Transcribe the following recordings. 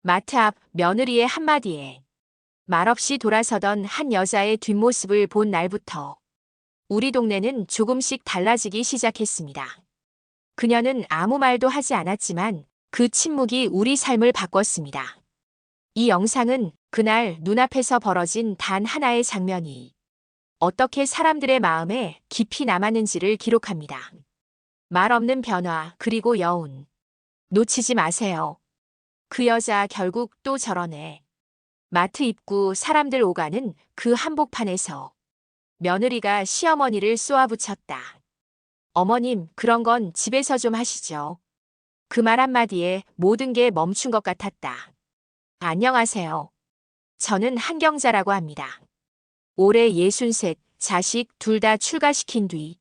마트 앞 며느리의 한마디에 말없이 돌아서던 한 여자의 뒷모습을 본 날부터 우리 동네는 조금씩 달라지기 시작했습니다. 그녀는 아무 말도 하지 않았지만 그 침묵이 우리 삶을 바꿨습니다. 이 영상은 그날 눈앞에서 벌어진 단 하나의 장면이 어떻게 사람들의 마음에 깊이 남았는지를 기록합니다. 말 없는 변화, 그리고 여운. 놓치지 마세요. 그 여자 결국 또 저러네. 마트 입구 사람들 오가는 그 한복판에서 며느리가 시어머니를 쏘아붙였다. 어머님, 그런 건 집에서 좀 하시죠. 그 말 한마디에 모든 게 멈춘 것 같았다. 안녕하세요. 저는 한경자라고 합니다. 올해 63, 자식 둘 다 출가시킨 뒤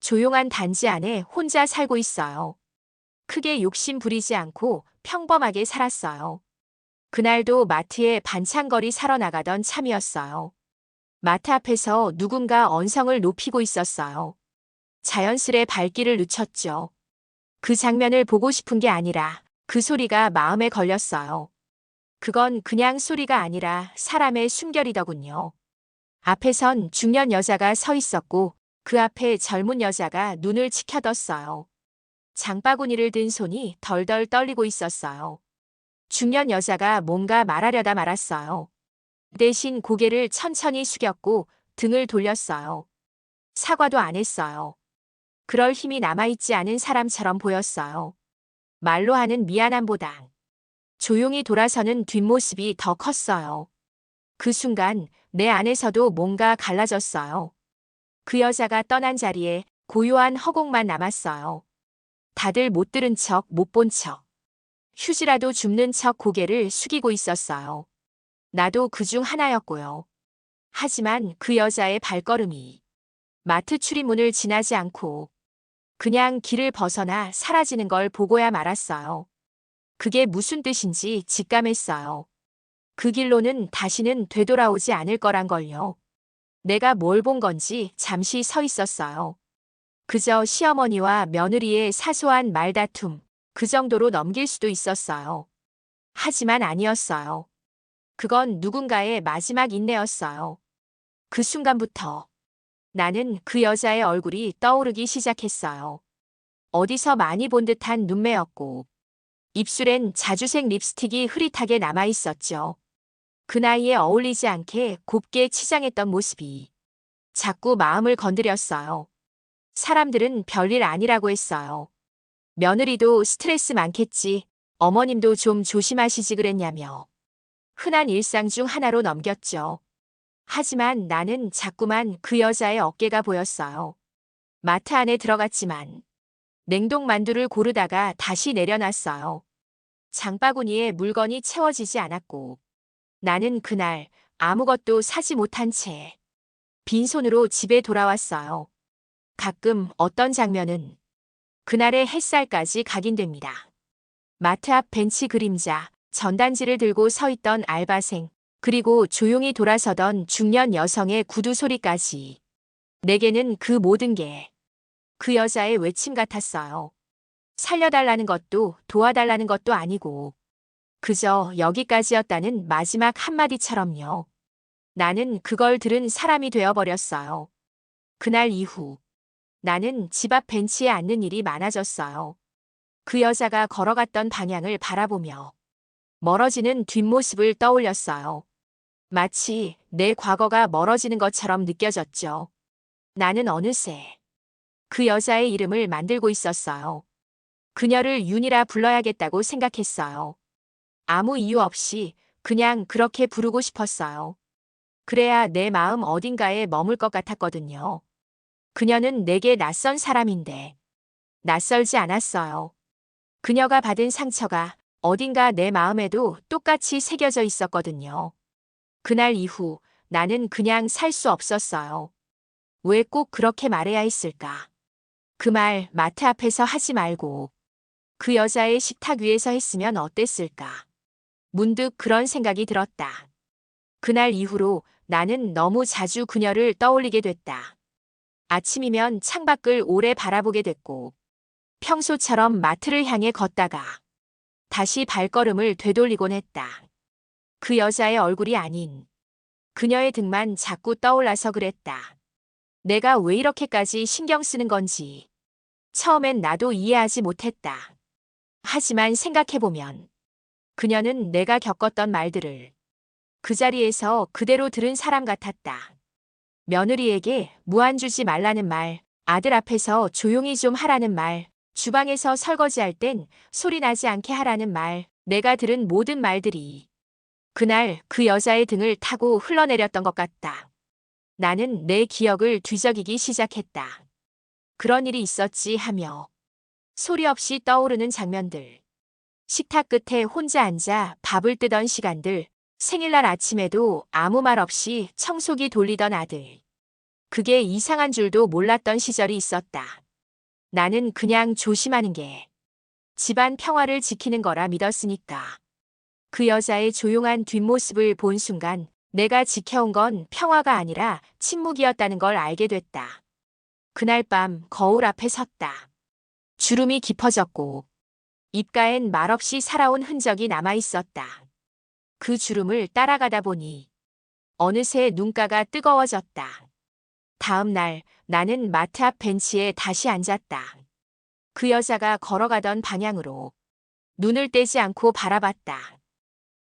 조용한 단지 안에 혼자 살고 있어요. 크게 욕심 부리지 않고 평범하게 살았어요. 그날도 마트에 반찬거리 사러 나가던 참이었어요. 마트 앞에서 누군가 언성을 높이고 있었어요. 자연스레 발길을 늦췄죠. 그 장면을 보고 싶은 게 아니라 그 소리가 마음에 걸렸어요. 그건 그냥 소리가 아니라 사람의 숨결이더군요. 앞에선 중년 여자가 서 있었고 그 앞에 젊은 여자가 눈을 치켜뒀어요. 장바구니를 든 손이 덜덜 떨리고 있었어요. 중년 여자가 뭔가 말하려다 말았어요. 대신 고개를 천천히 숙였고 등을 돌렸어요. 사과도 안 했어요. 그럴 힘이 남아있지 않은 사람처럼 보였어요. 말로 하는 미안함보다 조용히 돌아서는 뒷모습이 더 컸어요. 그 순간 내 안에서도 뭔가 갈라졌어요. 그 여자가 떠난 자리에 고요한 허공만 남았어요. 다들 못 들은 척, 못 본 척. 휴지라도 줍는 척 고개를 숙이고 있었어요. 나도 그중 하나였고요. 하지만 그 여자의 발걸음이 마트 출입문을 지나지 않고 그냥 길을 벗어나 사라지는 걸 보고야 말았어요. 그게 무슨 뜻인지 직감했어요. 그 길로는 다시는 되돌아오지 않을 거란 걸요. 내가 뭘 본 건지 잠시 서 있었어요. 그저 시어머니와 며느리의 사소한 말다툼, 그 정도로 넘길 수도 있었어요. 하지만 아니었어요. 그건 누군가의 마지막 인내였어요. 그 순간부터 나는 그 여자의 얼굴이 떠오르기 시작했어요. 어디서 많이 본 듯한 눈매였고 입술엔 자주색 립스틱이 흐릿하게 남아있었죠. 그 나이에 어울리지 않게 곱게 치장했던 모습이 자꾸 마음을 건드렸어요. 사람들은 별일 아니라고 했어요. 며느리도 스트레스 많겠지, 어머님도 좀 조심하시지 그랬냐며. 흔한 일상 중 하나로 넘겼죠. 하지만 나는 자꾸만 그 여자의 어깨가 보였어요. 마트 안에 들어갔지만 냉동 만두를 고르다가 다시 내려놨어요. 장바구니에 물건이 채워지지 않았고 나는 그날 아무것도 사지 못한 채 빈손으로 집에 돌아왔어요. 가끔 어떤 장면은 그날의 햇살까지 각인됩니다. 마트 앞 벤치 그림자, 전단지를 들고 서 있던 알바생, 그리고 조용히 돌아서던 중년 여성의 구두 소리까지. 내게는 그 모든 게 그 여자의 외침 같았어요. 살려달라는 것도 도와달라는 것도 아니고 그저 여기까지였다는 마지막 한마디처럼요. 나는 그걸 들은 사람이 되어버렸어요. 그날 이후 나는 집 앞 벤치에 앉는 일이 많아졌어요. 그 여자가 걸어갔던 방향을 바라보며 멀어지는 뒷모습을 떠올렸어요. 마치 내 과거가 멀어지는 것처럼 느껴졌죠. 나는 어느새 그 여자의 이름을 만들고 있었어요. 그녀를 윤이라 불러야겠다고 생각했어요. 아무 이유 없이 그냥 그렇게 부르고 싶었어요. 그래야 내 마음 어딘가에 머물 것 같았거든요. 그녀는 내게 낯선 사람인데 낯설지 않았어요. 그녀가 받은 상처가 어딘가 내 마음에도 똑같이 새겨져 있었거든요. 그날 이후 나는 그냥 살 수 없었어요. 왜 꼭 그렇게 말해야 했을까? 그 말 마트 앞에서 하지 말고 그 여자의 식탁 위에서 했으면 어땠을까? 문득 그런 생각이 들었다. 그날 이후로 나는 너무 자주 그녀를 떠올리게 됐다. 아침이면 창밖을 오래 바라보게 됐고 평소처럼 마트를 향해 걷다가 다시 발걸음을 되돌리곤 했다. 그 여자의 얼굴이 아닌 그녀의 등만 자꾸 떠올라서 그랬다. 내가 왜 이렇게까지 신경 쓰는 건지 처음엔 나도 이해하지 못했다. 하지만 생각해보면 그녀는 내가 겪었던 말들을 그 자리에서 그대로 들은 사람 같았다. 며느리에게 무안 주지 말라는 말, 아들 앞에서 조용히 좀 하라는 말, 주방에서 설거지할 땐 소리 나지 않게 하라는 말, 내가 들은 모든 말들이 그날 그 여자의 등을 타고 흘러내렸던 것 같다. 나는 내 기억을 뒤적이기 시작했다. 그런 일이 있었지 하며 소리 없이 떠오르는 장면들. 식탁 끝에 혼자 앉아 밥을 뜨던 시간들. 생일날 아침에도 아무 말 없이 청소기 돌리던 아들. 그게 이상한 줄도 몰랐던 시절이 있었다. 나는 그냥 조심하는 게 집안 평화를 지키는 거라 믿었으니까. 그 여자의 조용한 뒷모습을 본 순간 내가 지켜온 건 평화가 아니라 침묵이었다는 걸 알게 됐다. 그날 밤 거울 앞에 섰다. 주름이 깊어졌고 입가엔 말없이 살아온 흔적이 남아 있었다. 그 주름을 따라가다 보니 어느새 눈가가 뜨거워졌다. 다음 날 나는 마트 앞 벤치에 다시 앉았다. 그 여자가 걸어가던 방향으로 눈을 떼지 않고 바라봤다.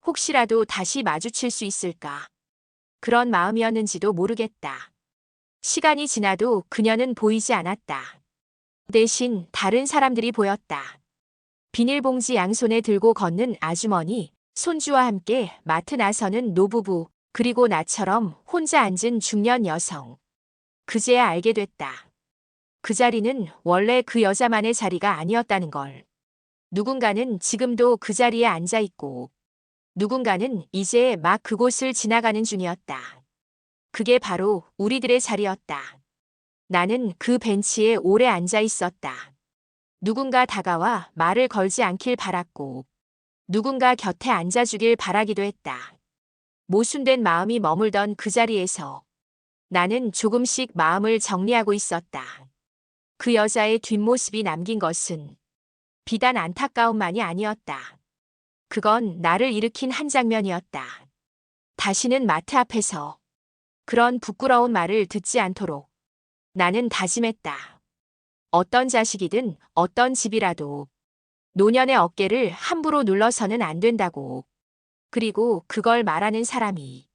혹시라도 다시 마주칠 수 있을까? 그런 마음이었는지도 모르겠다. 시간이 지나도 그녀는 보이지 않았다. 대신 다른 사람들이 보였다. 비닐봉지 양손에 들고 걷는 아주머니, 손주와 함께 마트 나서는 노부부, 그리고 나처럼 혼자 앉은 중년 여성. 그제야 알게 됐다. 그 자리는 원래 그 여자만의 자리가 아니었다는 걸. 누군가는 지금도 그 자리에 앉아 있고, 누군가는 이제 막 그곳을 지나가는 중이었다. 그게 바로 우리들의 자리였다. 나는 그 벤치에 오래 앉아 있었다. 누군가 다가와 말을 걸지 않길 바랐고, 누군가 곁에 앉아주길 바라기도 했다. 모순된 마음이 머물던 그 자리에서 나는 조금씩 마음을 정리하고 있었다. 그 여자의 뒷모습이 남긴 것은 비단 안타까움만이 아니었다. 그건 나를 일으킨 한 장면이었다. 다시는 마트 앞에서 그런 부끄러운 말을 듣지 않도록 나는 다짐했다. 어떤 자식이든 어떤 집이라도 노년의 어깨를 함부로 눌러서는 안 된다고. 그리고 그걸 말하는 사람이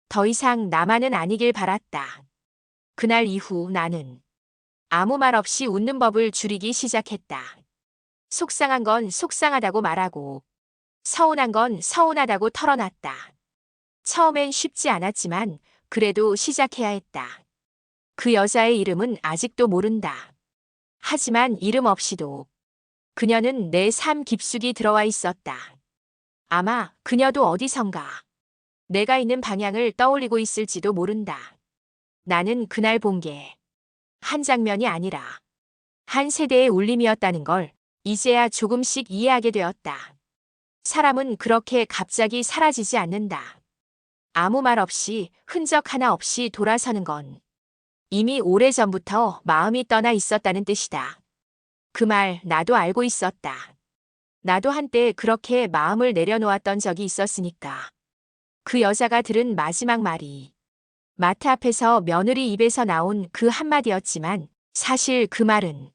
더 이상 나만은 아니길 바랐다. 그날 이후 나는 아무 말 없이 웃는 법을 줄이기 시작했다. 속상한 건 속상하다고 말하고 서운한 건 서운하다고 털어놨다. 처음엔 쉽지 않았지만 그래도 시작해야 했다. 그 여자의 이름은 아직도 모른다. 하지만 이름 없이도 그녀는 내 삶 깊숙이 들어와 있었다. 아마 그녀도 어디선가 내가 있는 방향을 떠올리고 있을지도 모른다. 나는 그날 본 게 한 장면이 아니라 한 세대의 울림이었다는 걸 이제야 조금씩 이해하게 되었다. 사람은 그렇게 갑자기 사라지지 않는다. 아무 말 없이 흔적 하나 없이 돌아서는 건 이미 오래전부터 마음이 떠나 있었다는 뜻이다. 그 말 나도 알고 있었다. 나도 한때 그렇게 마음을 내려놓았던 적이 있었으니까. 그 여자가 들은 마지막 말이 마트 앞에서 며느리 입에서 나온 그 한마디였지만 사실 그 말은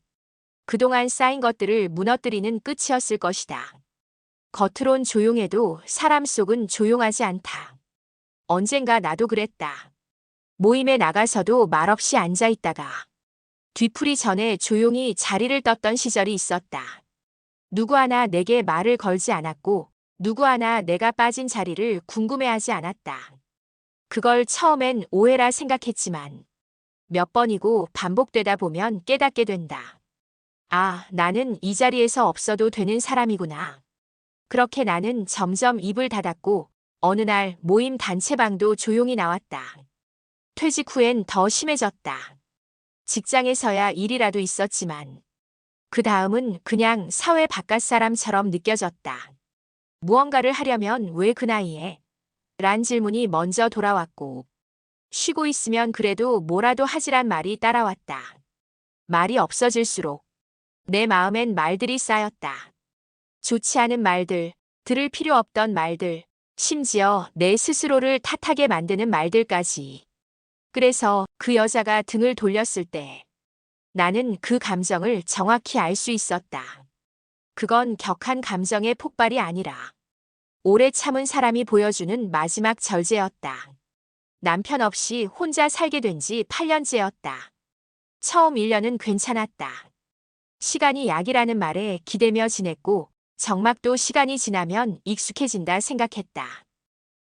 그동안 쌓인 것들을 무너뜨리는 끝이었을 것이다. 겉으론 조용해도 사람 속은 조용하지 않다. 언젠가 나도 그랬다. 모임에 나가서도 말없이 앉아 있다가 뒤풀이 전에 조용히 자리를 떴던 시절이 있었다. 누구 하나 내게 말을 걸지 않았고 누구 하나 내가 빠진 자리를 궁금해하지 않았다. 그걸 처음엔 오해라 생각했지만 몇 번이고 반복되다 보면 깨닫게 된다. 아, 나는 이 자리에서 없어도 되는 사람이구나. 그렇게 나는 점점 입을 닫았고 어느 날 모임 단체방도 조용히 나왔다. 퇴직 후엔 더 심해졌다. 직장에서야 일이라도 있었지만 그 다음은 그냥 사회 바깥 사람처럼 느껴졌다. 무언가를 하려면 왜 그 나이에? 란 질문이 먼저 돌아왔고 쉬고 있으면 그래도 뭐라도 하지란 말이 따라왔다. 말이 없어질수록 내 마음엔 말들이 쌓였다. 좋지 않은 말들, 들을 필요 없던 말들, 심지어 내 스스로를 탓하게 만드는 말들까지. 그래서 그 여자가 등을 돌렸을 때 나는 그 감정을 정확히 알 수 있었다. 그건 격한 감정의 폭발이 아니라 오래 참은 사람이 보여주는 마지막 절제였다. 남편 없이 혼자 살게 된 지 8년째였다. 처음 1년은 괜찮았다. 시간이 약이라는 말에 기대며 지냈고 정막도 시간이 지나면 익숙해진다 생각했다.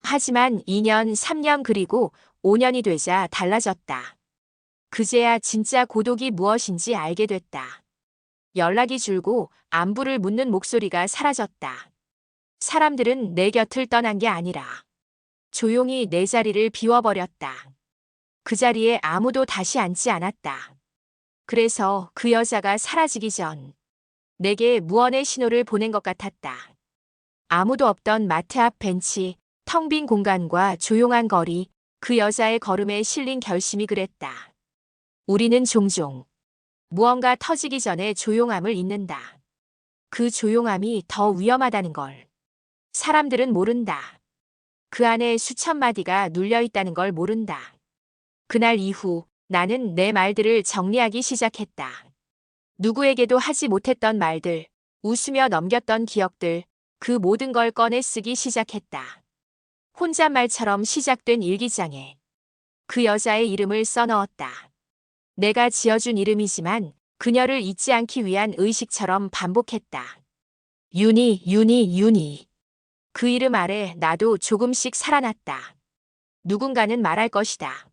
하지만 2년, 3년 그리고 5년이 되자 달라졌다. 그제야 진짜 고독이 무엇인지 알게 됐다. 연락이 줄고 안부를 묻는 목소리가 사라졌다. 사람들은 내 곁을 떠난 게 아니라 조용히 내 자리를 비워버렸다. 그 자리에 아무도 다시 앉지 않았다. 그래서 그 여자가 사라지기 전 내게 무언의 신호를 보낸 것 같았다. 아무도 없던 마트 앞 벤치, 텅 빈 공간과 조용한 거리, 그 여자의 걸음에 실린 결심이 그랬다. 우리는 종종 무언가 터지기 전에 조용함을 잇는다. 그 조용함이 더 위험하다는 걸. 사람들은 모른다. 그 안에 수천 마디가 눌려 있다는 걸 모른다. 그날 이후 나는 내 말들을 정리하기 시작했다. 누구에게도 하지 못했던 말들, 웃으며 넘겼던 기억들, 그 모든 걸 꺼내 쓰기 시작했다. 혼잣말처럼 시작된 일기장에 그 여자의 이름을 써넣었다. 내가 지어준 이름이지만 그녀를 잊지 않기 위한 의식처럼 반복했다. 윤희, 윤희, 윤희. 그 이름 아래 나도 조금씩 살아났다. 누군가는 말할 것이다.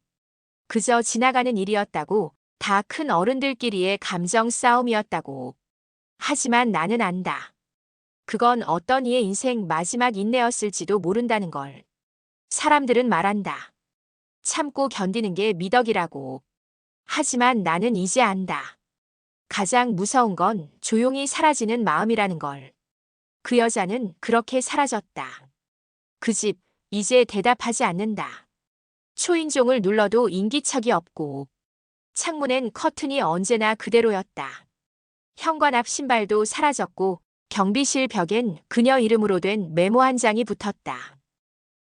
그저 지나가는 일이었다고, 다 큰 어른들끼리의 감정 싸움이었다고. 하지만 나는 안다. 그건 어떤 이의 인생 마지막 인내였을지도 모른다는 걸. 사람들은 말한다. 참고 견디는 게 미덕이라고. 하지만 나는 이제 안다. 가장 무서운 건 조용히 사라지는 마음이라는 걸. 그 여자는 그렇게 사라졌다. 그 집, 이제 대답하지 않는다. 초인종을 눌러도 인기척이 없고, 창문엔 커튼이 언제나 그대로였다. 현관 앞 신발도 사라졌고, 경비실 벽엔 그녀 이름으로 된 메모 한 장이 붙었다.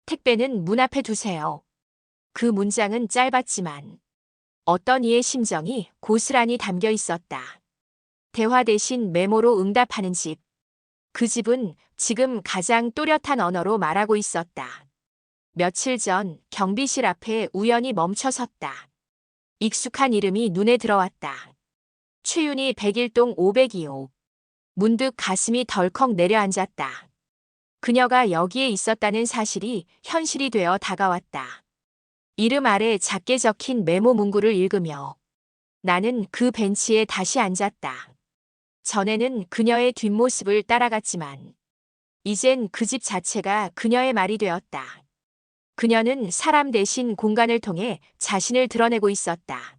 택배는 문 앞에 두세요. 그 문장은 짧았지만 어떤 이의 심정이 고스란히 담겨 있었다. 대화 대신 메모로 응답하는 집. 그 집은 지금 가장 또렷한 언어로 말하고 있었다. 며칠 전 경비실 앞에 우연히 멈춰 섰다. 익숙한 이름이 눈에 들어왔다. 최윤희 101동 502호. 문득 가슴이 덜컥 내려앉았다. 그녀가 여기에 있었다는 사실이 현실이 되어 다가왔다. 이름 아래 작게 적힌 메모 문구를 읽으며 나는 그 벤치에 다시 앉았다. 전에는 그녀의 뒷모습을 따라갔지만 이젠 그 집 자체가 그녀의 말이 되었다. 그녀는 사람 대신 공간을 통해 자신을 드러내고 있었다.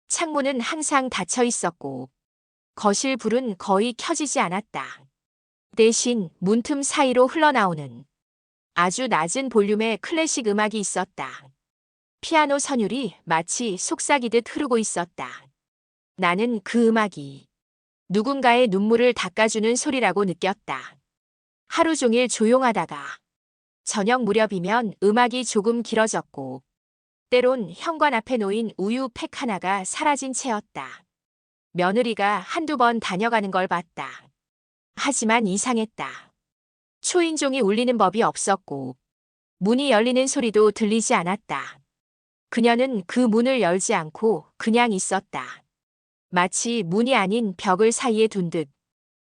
창문은 항상 닫혀 있었고 거실 불은 거의 켜지지 않았다. 대신 문틈 사이로 흘러나오는 아주 낮은 볼륨의 클래식 음악이 있었다. 피아노 선율이 마치 속삭이듯 흐르고 있었다. 나는 그 음악이 누군가의 눈물을 닦아주는 소리라고 느꼈다. 하루 종일 조용하다가 저녁 무렵이면 음악이 조금 길어졌고 때론 현관 앞에 놓인 우유 팩 하나가 사라진 채였다. 며느리가 한두 번 다녀가는 걸 봤다. 하지만 이상했다. 초인종이 울리는 법이 없었고 문이 열리는 소리도 들리지 않았다. 그녀는 그 문을 열지 않고 그냥 있었다. 마치 문이 아닌 벽을 사이에 둔 듯.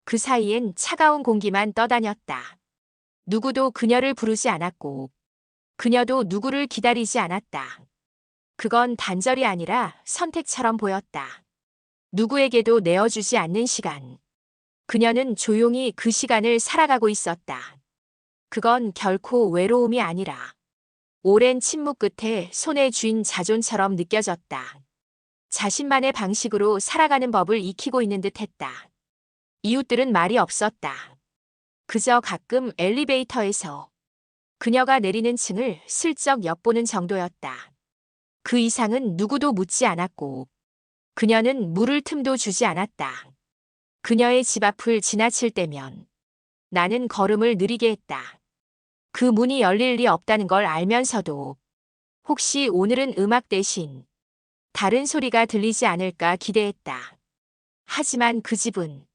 그 사이엔 차가운 공기만 떠다녔다. 누구도 그녀를 부르지 않았고 그녀도 누구를 기다리지 않았다. 그건 단절이 아니라 선택처럼 보였다. 누구에게도 내어주지 않는 시간. 그녀는 조용히 그 시간을 살아가고 있었다. 그건 결코 외로움이 아니라 오랜 침묵 끝에 손에 쥔 자존처럼 느껴졌다. 자신만의 방식으로 살아가는 법을 익히고 있는 듯 했다. 이웃들은 말이 없었다. 그저 가끔 엘리베이터에서 그녀가 내리는 층을 슬쩍 엿보는 정도였다. 그 이상은 누구도 묻지 않았고 그녀는 물을 틈도 주지 않았다. 그녀의 집 앞을 지나칠 때면 나는 걸음을 느리게 했다. 그 문이 열릴 리 없다는 걸 알면서도 혹시 오늘은 음악 대신 다른 소리가 들리지 않을까 기대했다. 하지만 그 집은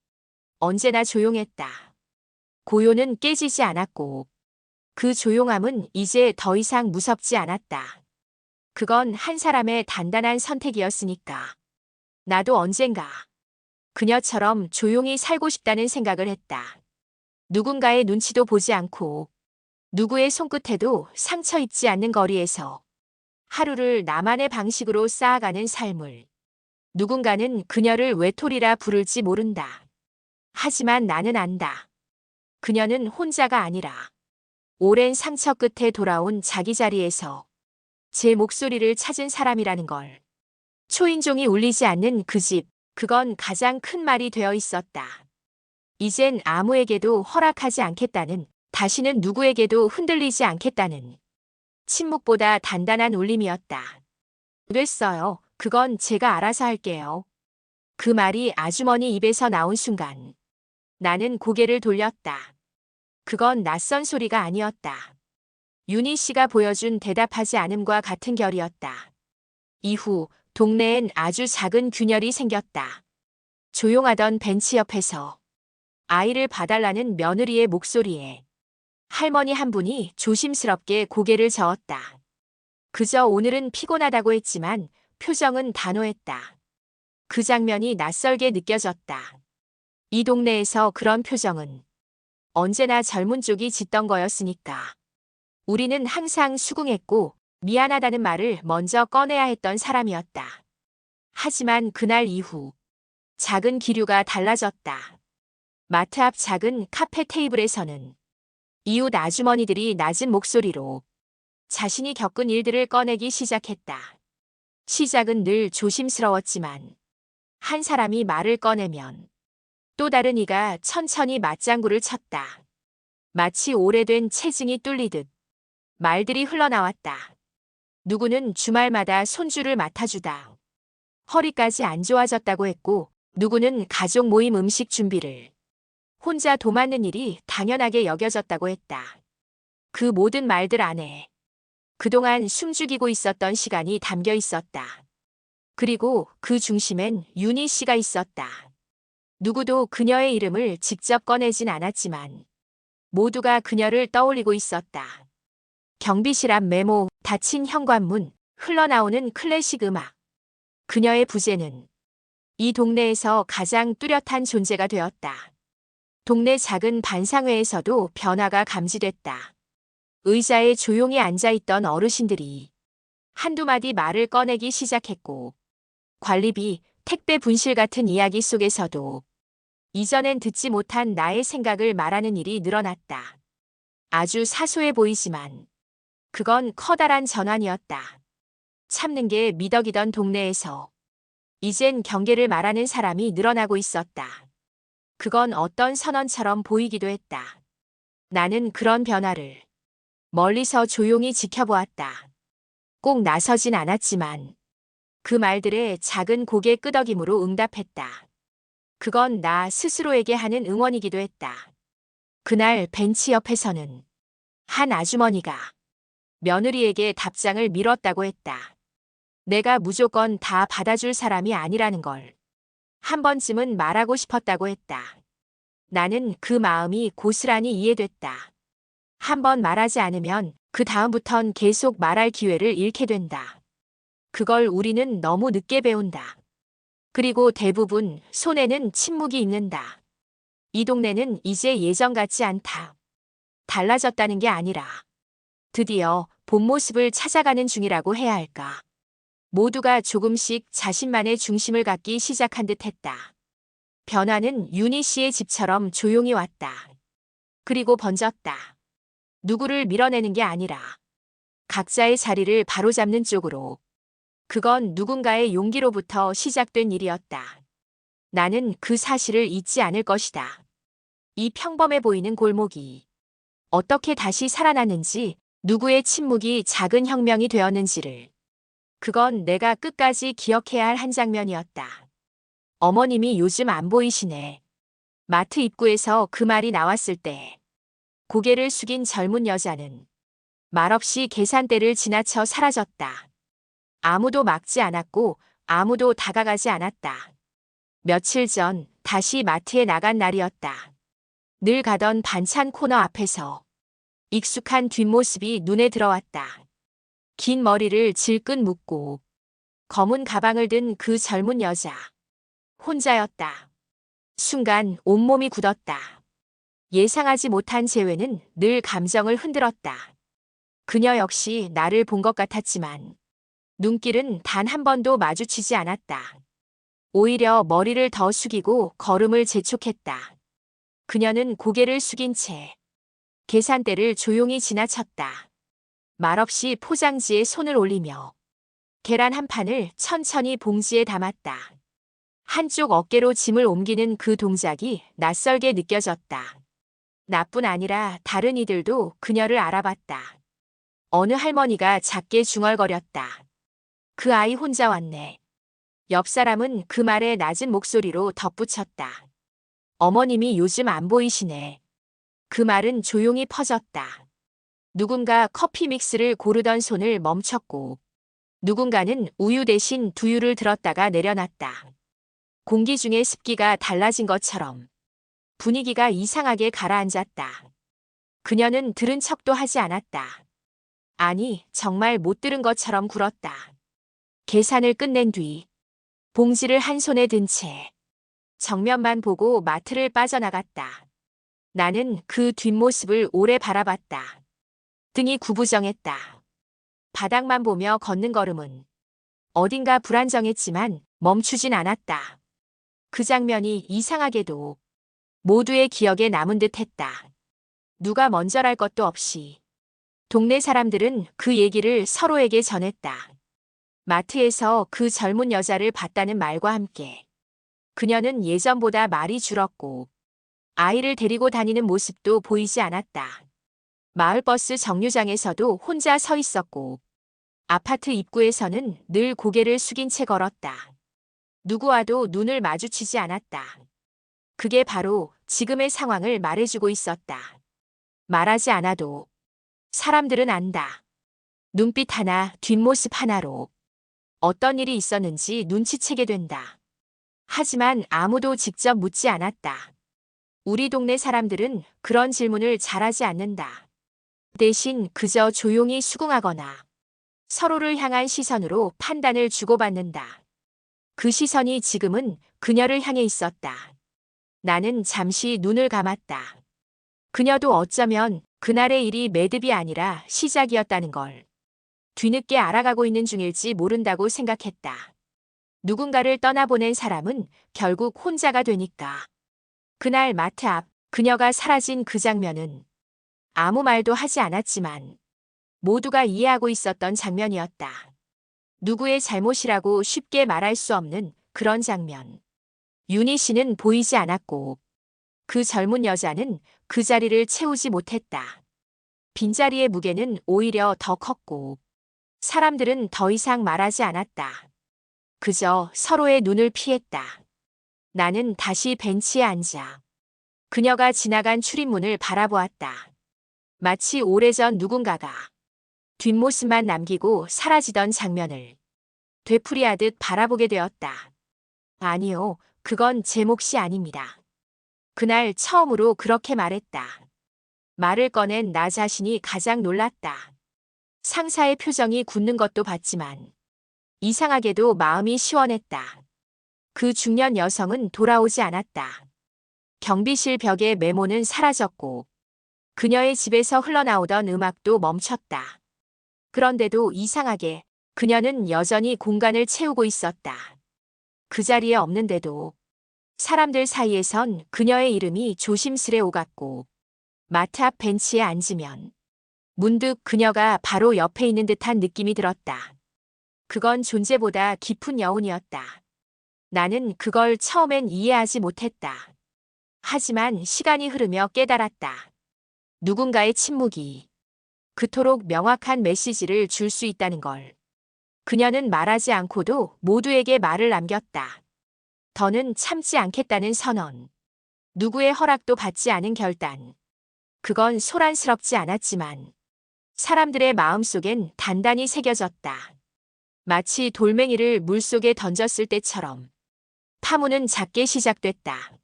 언제나 조용했다. 고요는 깨지지 않았고 그 조용함은 이제 더 이상 무섭지 않았다. 그건 한 사람의 단단한 선택이었으니까. 나도 언젠가 그녀처럼 조용히 살고 싶다는 생각을 했다. 누군가의 눈치도 보지 않고 누구의 손끝에도 상처 입지 않는 거리에서 하루를 나만의 방식으로 쌓아가는 삶을. 누군가는 그녀를 외톨이라 부를지 모른다. 하지만 나는 안다. 그녀는 혼자가 아니라 오랜 상처 끝에 돌아온 자기 자리에서 제 목소리를 찾은 사람이라는 걸. 초인종이 울리지 않는 그 집, 그건 가장 큰 말이 되어 있었다. 이젠 아무에게도 허락하지 않겠다는, 다시는 누구에게도 흔들리지 않겠다는 침묵보다 단단한 울림이었다. 됐어요. 그건 제가 알아서 할게요. 그 말이 아주머니 입에서 나온 순간 나는 고개를 돌렸다. 그건 낯선 소리가 아니었다. 윤희 씨가 보여준 대답하지 않음과 같은 결이었다. 이후 동네엔 아주 작은 균열이 생겼다. 조용하던 벤치 옆에서 아이를 봐달라는 며느리의 목소리에 할머니 한 분이 조심스럽게 고개를 저었다. 그저 오늘은 피곤하다고 했지만 표정은 단호했다. 그 장면이 낯설게 느껴졌다. 이 동네에서 그런 표정은 언제나 젊은 쪽이 짓던 거였으니까. 우리는 항상 수긍했고 미안하다는 말을 먼저 꺼내야 했던 사람이었다. 하지만 그날 이후 작은 기류가 달라졌다. 마트 앞 작은 카페 테이블에서는 이웃 아주머니들이 낮은 목소리로 자신이 겪은 일들을 꺼내기 시작했다. 시작은 늘 조심스러웠지만 한 사람이 말을 꺼내면 또 다른 이가 천천히 맞장구를 쳤다. 마치 오래된 체증이 뚫리듯 말들이 흘러나왔다. 누구는 주말마다 손주를 맡아주다 허리까지 안 좋아졌다고 했고, 누구는 가족 모임 음식 준비를 혼자 도맡는 일이 당연하게 여겨졌다고 했다. 그 모든 말들 안에 그동안 숨죽이고 있었던 시간이 담겨 있었다. 그리고 그 중심엔 윤희 씨가 있었다. 누구도 그녀의 이름을 직접 꺼내진 않았지만 모두가 그녀를 떠올리고 있었다. 경비실 앞 메모, 닫힌 현관문, 흘러나오는 클래식 음악. 그녀의 부재는 이 동네에서 가장 뚜렷한 존재가 되었다. 동네 작은 반상회에서도 변화가 감지됐다. 의자에 조용히 앉아있던 어르신들이 한두 마디 말을 꺼내기 시작했고, 관리비, 택배 분실 같은 이야기 속에서도 이전엔 듣지 못한 나의 생각을 말하는 일이 늘어났다. 아주 사소해 보이지만 그건 커다란 전환이었다. 참는 게 미덕이던 동네에서 이젠 경계를 말하는 사람이 늘어나고 있었다. 그건 어떤 선언처럼 보이기도 했다. 나는 그런 변화를 멀리서 조용히 지켜보았다. 꼭 나서진 않았지만 그 말들에 작은 고개 끄덕임으로 응답했다. 그건 나 스스로에게 하는 응원이기도 했다. 그날 벤치 옆에서는 한 아주머니가 며느리에게 답장을 미뤘다고 했다. 내가 무조건 다 받아줄 사람이 아니라는 걸 한 번쯤은 말하고 싶었다고 했다. 나는 그 마음이 고스란히 이해됐다. 한 번 말하지 않으면 그 다음부턴 계속 말할 기회를 잃게 된다. 그걸 우리는 너무 늦게 배운다. 그리고 대부분 손에는 침묵이 있는다. 이 동네는 이제 예전 같지 않다. 달라졌다는 게 아니라 드디어 본 모습을 찾아가는 중이라고 해야 할까. 모두가 조금씩 자신만의 중심을 갖기 시작한 듯 했다. 변화는 윤희 씨의 집처럼 조용히 왔다. 그리고 번졌다. 누구를 밀어내는 게 아니라 각자의 자리를 바로잡는 쪽으로. 그건 누군가의 용기로부터 시작된 일이었다. 나는 그 사실을 잊지 않을 것이다. 이 평범해 보이는 골목이 어떻게 다시 살아났는지, 누구의 침묵이 작은 혁명이 되었는지를. 그건 내가 끝까지 기억해야 할 한 장면이었다. 어머님이 요즘 안 보이시네. 마트 입구에서 그 말이 나왔을 때 고개를 숙인 젊은 여자는 말없이 계산대를 지나쳐 사라졌다. 아무도 막지 않았고 아무도 다가가지 않았다. 며칠 전 다시 마트에 나간 날이었다. 늘 가던 반찬 코너 앞에서 익숙한 뒷모습이 눈에 들어왔다. 긴 머리를 질끈 묶고 검은 가방을 든 그 젊은 여자. 혼자였다. 순간 온몸이 굳었다. 예상하지 못한 재회는 늘 감정을 흔들었다. 그녀 역시 나를 본 것 같았지만 눈길은 단 한 번도 마주치지 않았다. 오히려 머리를 더 숙이고 걸음을 재촉했다. 그녀는 고개를 숙인 채 계산대를 조용히 지나쳤다. 말없이 포장지에 손을 올리며 계란 한 판을 천천히 봉지에 담았다. 한쪽 어깨로 짐을 옮기는 그 동작이 낯설게 느껴졌다. 나뿐 아니라 다른 이들도 그녀를 알아봤다. 어느 할머니가 작게 중얼거렸다. 그 아이 혼자 왔네. 옆 사람은 그 말에 낮은 목소리로 덧붙였다. 어머님이 요즘 안 보이시네. 그 말은 조용히 퍼졌다. 누군가 커피 믹스를 고르던 손을 멈췄고 누군가는 우유 대신 두유를 들었다가 내려놨다. 공기 중의 습기가 달라진 것처럼 분위기가 이상하게 가라앉았다. 그녀는 들은 척도 하지 않았다. 아니, 정말 못 들은 것처럼 굴었다. 계산을 끝낸 뒤 봉지를 한 손에 든 채 정면만 보고 마트를 빠져나갔다. 나는 그 뒷모습을 오래 바라봤다. 등이 구부정했다. 바닥만 보며 걷는 걸음은 어딘가 불안정했지만 멈추진 않았다. 그 장면이 이상하게도 모두의 기억에 남은 듯 했다. 누가 먼저랄 것도 없이 동네 사람들은 그 얘기를 서로에게 전했다. 마트에서 그 젊은 여자를 봤다는 말과 함께 그녀는 예전보다 말이 줄었고 아이를 데리고 다니는 모습도 보이지 않았다. 마을버스 정류장에서도 혼자 서 있었고 아파트 입구에서는 늘 고개를 숙인 채 걸었다. 누구와도 눈을 마주치지 않았다. 그게 바로 지금의 상황을 말해주고 있었다. 말하지 않아도 사람들은 안다. 눈빛 하나, 뒷모습 하나로 어떤 일이 있었는지 눈치채게 된다. 하지만 아무도 직접 묻지 않았다. 우리 동네 사람들은 그런 질문을 잘하지 않는다. 대신 그저 조용히 수긍하거나 서로를 향한 시선으로 판단을 주고받는다. 그 시선이 지금은 그녀를 향해 있었다. 나는 잠시 눈을 감았다. 그녀도 어쩌면 그날의 일이 매듭이 아니라 시작이었다는 걸 뒤늦게 알아가고 있는 중일지 모른다고 생각했다. 누군가를 떠나보낸 사람은 결국 혼자가 되니까. 그날 마트 앞 그녀가 사라진 그 장면은 아무 말도 하지 않았지만 모두가 이해하고 있었던 장면이었다. 누구의 잘못이라고 쉽게 말할 수 없는 그런 장면. 윤희 씨는 보이지 않았고 그 젊은 여자는 그 자리를 채우지 못했다. 빈자리의 무게는 오히려 더 컸고 사람들은 더 이상 말하지 않았다. 그저 서로의 눈을 피했다. 나는 다시 벤치에 앉아 그녀가 지나간 출입문을 바라보았다. 마치 오래전 누군가가 뒷모습만 남기고 사라지던 장면을 되풀이하듯 바라보게 되었다. 아니요, 그건 제 몫이 아닙니다. 그날 처음으로 그렇게 말했다. 말을 꺼낸 나 자신이 가장 놀랐다. 상사의 표정이 굳는 것도 봤지만 이상하게도 마음이 시원했다. 그 중년 여성은 돌아오지 않았다. 경비실 벽의 메모는 사라졌고 그녀의 집에서 흘러나오던 음악도 멈췄다. 그런데도 이상하게 그녀는 여전히 공간을 채우고 있었다. 그 자리에 없는데도 사람들 사이에선 그녀의 이름이 조심스레 오갔고 마트 앞 벤치에 앉으면 문득 그녀가 바로 옆에 있는 듯한 느낌이 들었다. 그건 존재보다 깊은 여운이었다. 나는 그걸 처음엔 이해하지 못했다. 하지만 시간이 흐르며 깨달았다. 누군가의 침묵이 그토록 명확한 메시지를 줄 수 있다는 걸. 그녀는 말하지 않고도 모두에게 말을 남겼다. 더는 참지 않겠다는 선언. 누구의 허락도 받지 않은 결단. 그건 소란스럽지 않았지만 사람들의 마음속엔 단단히 새겨졌다. 마치 돌멩이를 물속에 던졌을 때처럼 파문은 작게 시작됐다.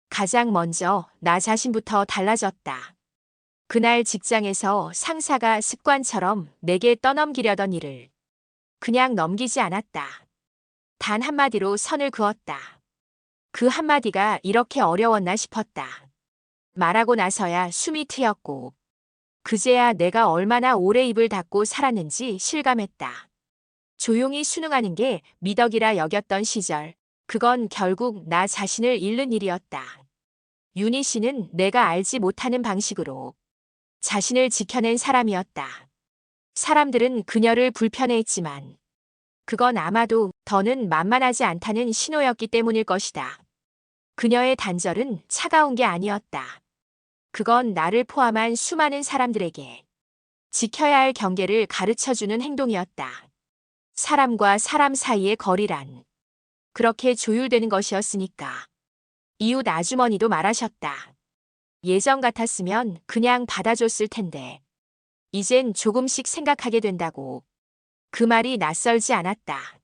가장 먼저 나 자신부터 달라졌다. 그날 직장에서 상사가 습관처럼 내게 떠넘기려던 일을 그냥 넘기지 않았다. 단 한마디로 선을 그었다. 그 한마디가 이렇게 어려웠나 싶었다. 말하고 나서야 숨이 트였고 그제야 내가 얼마나 오래 입을 닫고 살았는지 실감했다. 조용히 순응하는 게 미덕이라 여겼던 시절, 그건 결국 나 자신을 잃는 일이었다. 윤희 씨는 내가 알지 못하는 방식으로 자신을 지켜낸 사람이었다. 사람들은 그녀를 불편해했지만 그건 아마도 더는 만만하지 않다는 신호였기 때문일 것이다. 그녀의 단절은 차가운 게 아니었다. 그건 나를 포함한 수많은 사람들에게 지켜야 할 경계를 가르쳐주는 행동이었다. 사람과 사람 사이의 거리란 그렇게 조율되는 것이었으니까. 이웃 아주머니도 말하셨다. 예전 같았으면 그냥 받아줬을 텐데 이젠 조금씩 생각하게 된다고. 그 말이 낯설지 않았다.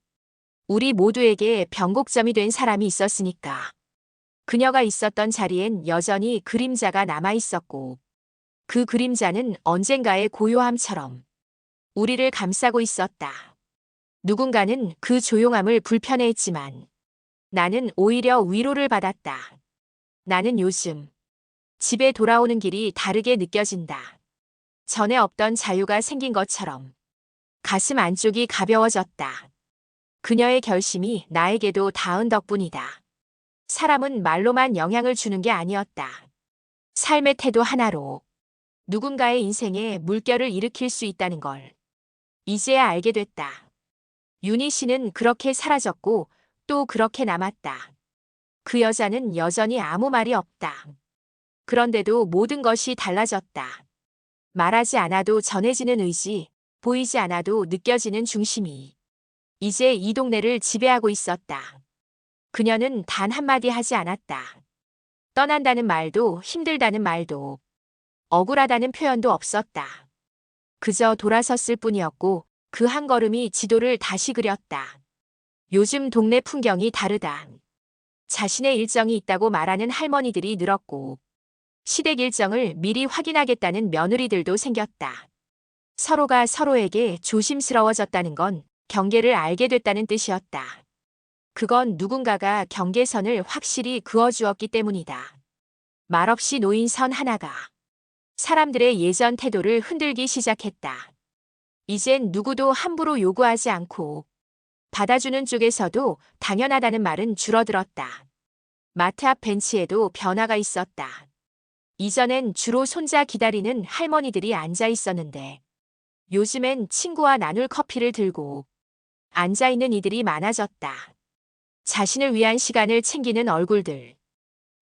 우리 모두에게 변곡점이 된 사람이 있었으니까. 그녀가 있었던 자리엔 여전히 그림자가 남아 있었고 그 그림자는 언젠가의 고요함처럼 우리를 감싸고 있었다. 누군가는 그 조용함을 불편해했지만 나는 오히려 위로를 받았다. 나는 요즘 집에 돌아오는 길이 다르게 느껴진다. 전에 없던 자유가 생긴 것처럼 가슴 안쪽이 가벼워졌다. 그녀의 결심이 나에게도 닿은 덕분이다. 사람은 말로만 영향을 주는 게 아니었다. 삶의 태도 하나로 누군가의 인생에 물결을 일으킬 수 있다는 걸 이제야 알게 됐다. 윤희 씨는 그렇게 사라졌고 또 그렇게 남았다. 그 여자는 여전히 아무 말이 없다. 그런데도 모든 것이 달라졌다. 말하지 않아도 전해지는 의지, 보이지 않아도 느껴지는 중심이 이제 이 동네를 지배하고 있었다. 그녀는 단 한마디 하지 않았다. 떠난다는 말도 힘들다는 말도 억울하다는 표현도 없었다. 그저 돌아섰을 뿐이었고 그 한 걸음이 지도를 다시 그렸다. 요즘 동네 풍경이 다르다. 자신의 일정이 있다고 말하는 할머니들이 늘었고 시댁 일정을 미리 확인하겠다는 며느리들도 생겼다. 서로가 서로에게 조심스러워졌다는 건 경계를 알게 됐다는 뜻이었다. 그건 누군가가 경계선을 확실히 그어주었기 때문이다. 말없이 놓인 선 하나가 사람들의 예전 태도를 흔들기 시작했다. 이젠 누구도 함부로 요구하지 않고 받아주는 쪽에서도 당연하다는 말은 줄어들었다. 마트 앞 벤치에도 변화가 있었다. 이전엔 주로 손자 기다리는 할머니들이 앉아 있었는데 요즘엔 친구와 나눌 커피를 들고 앉아 있는 이들이 많아졌다. 자신을 위한 시간을 챙기는 얼굴들.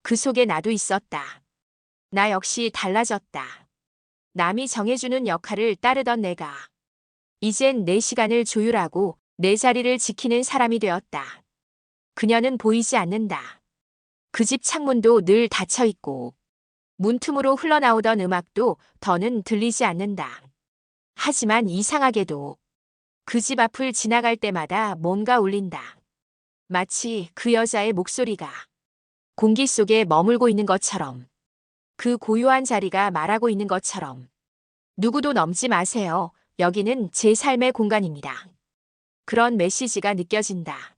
그 속에 나도 있었다. 나 역시 달라졌다. 남이 정해주는 역할을 따르던 내가 이젠 내 시간을 조율하고 내 자리를 지키는 사람이 되었다. 그녀는 보이지 않는다. 그 집 창문도 늘 닫혀 있고 문틈으로 흘러나오던 음악도 더는 들리지 않는다. 하지만 이상하게도 그 집 앞을 지나갈 때마다 뭔가 울린다. 마치 그 여자의 목소리가 공기 속에 머물고 있는 것처럼, 그 고요한 자리가 말하고 있는 것처럼. 누구도 넘지 마세요. 여기는 제 삶의 공간입니다. 그런 메시지가 느껴진다.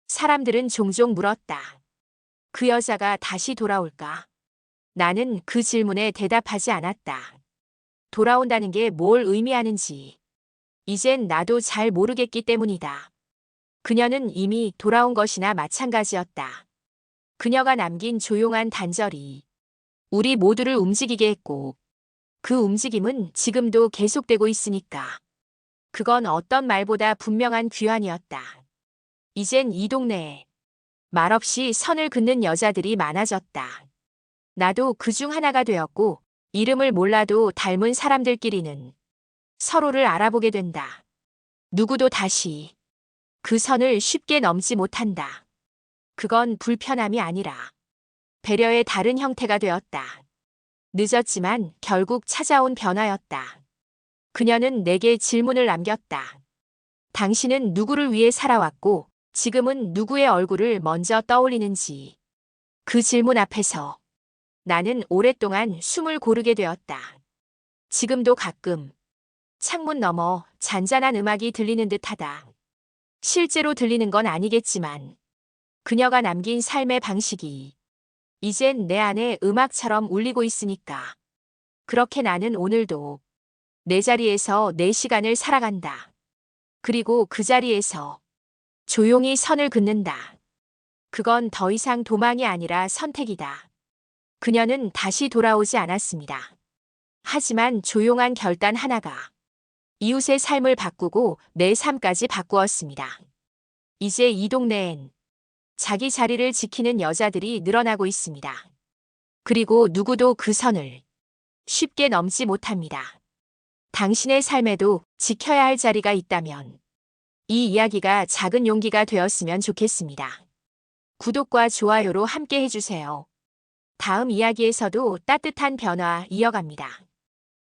사람들은 종종 물었다. 그 여자가 다시 돌아올까? 나는 그 질문에 대답하지 않았다. 돌아온다는 게 뭘 의미하는지 이젠 나도 잘 모르겠기 때문이다. 그녀는 이미 돌아온 것이나 마찬가지였다. 그녀가 남긴 조용한 단절이 우리 모두를 움직이게 했고 그 움직임은 지금도 계속되고 있으니까. 그건 어떤 말보다 분명한 귀환이었다. 이젠 이 동네에 말없이 선을 긋는 여자들이 많아졌다. 나도 그 중 하나가 되었고 이름을 몰라도 닮은 사람들끼리는 서로를 알아보게 된다. 누구도 다시 그 선을 쉽게 넘지 못한다. 그건 불편함이 아니라 배려의 다른 형태가 되었다. 늦었지만 결국 찾아온 변화였다. 그녀는 내게 질문을 남겼다. 당신은 누구를 위해 살아왔고 지금은 누구의 얼굴을 먼저 떠올리는지. 그 질문 앞에서 나는 오랫동안 숨을 고르게 되었다. 지금도 가끔 창문 너머 잔잔한 음악이 들리는 듯하다. 실제로 들리는 건 아니겠지만 그녀가 남긴 삶의 방식이 이젠 내 안에 음악처럼 울리고 있으니까. 그렇게 나는 오늘도 내 자리에서 내 시간을 살아간다. 그리고 그 자리에서 조용히 선을 긋는다. 그건 더 이상 도망이 아니라 선택이다. 그녀는 다시 돌아오지 않았습니다. 하지만 조용한 결단 하나가 이웃의 삶을 바꾸고 내 삶까지 바꾸었습니다. 이제 이 동네엔 자기 자리를 지키는 여자들이 늘어나고 있습니다. 그리고 누구도 그 선을 쉽게 넘지 못합니다. 당신의 삶에도 지켜야 할 자리가 있다면 이 이야기가 작은 용기가 되었으면 좋겠습니다. 구독과 좋아요로 함께 해주세요. 다음 이야기에서도 따뜻한 변화 이어갑니다.